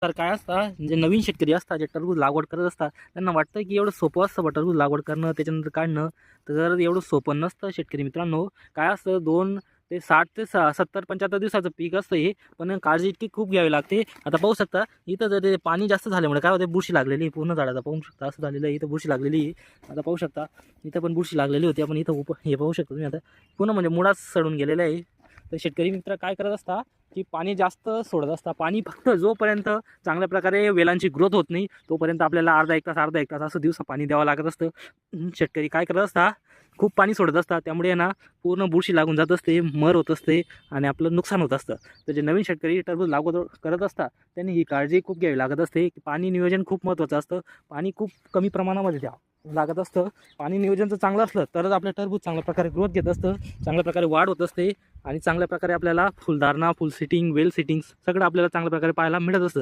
तर काय असतं, जे नवीन शेतकरी असतात, जे टरबूज लागवड करत असतात, त्यांना वाटतं की एवढं सोपं असतं टरबूज लागवड करणं, त्याच्यानंतर काढणं. तर एवढं सोपं नसतं शेतकरी मित्रांनो. काय असतं, 2 ते 60 ते 70-75 दिवसाचं पीक असतं हे. पण काळजी इतकी खूप घ्यावी लागते. आता पाहू शकता इथं जर ते पाणी जास्त झाल्यामुळे काय होतं, बुरशी लागलेली आहे पूर्ण झाडाला. पाहू शकता असं झालेलं आहे, इथं बुरशी लागलेली आहे. आता पाहू शकता इथं पण बुरशी लागलेली होती. आपण इथं हे पाहू शकतो तुम्ही आता पूर्ण म्हणजे मुळाच सडून गेलेलं आहे. तर शेतकरी मित्र काय करत असता की पाणी जास्त सोडत असता. पाणी फक्त जोपर्यंत चांगल्या प्रकारे वेलांची ग्रोथ होत नाही तोपर्यंत आपल्याला अर्धा एक तास असं दिवसा पाणी द्यावं लागत असतं. शेतकरी काय करत असता, खूप पाणी सोडत असतात, त्यामुळे ना पूर्ण बुरशी लागून जात असते, मर होत असते आणि आपलं नुकसान होत असतं. तर जे नवीन शेतकरी टरबूज लागवड करत असतात त्यांनी ही काळजी खूप घ्यावी लागत असते की पाणी नियोजन खूप महत्त्वाचं असतं. पाणी खूप कमी प्रमाणामध्ये द्यावं लागत असतं. पाणी नियोजन जर चांगलं असलं तरच आपलं टरबूज चांगल्या प्रकारे ग्रोथ घेत असतं, चांगल्या प्रकारे वाढ होत असते आणि चांगल्या प्रकारे आपल्याला फुलधारणा, फुल सिटिंग, वेल सिटिंग सगळं आपल्याला चांगल्या प्रकारे पाहायला मिळत असतं.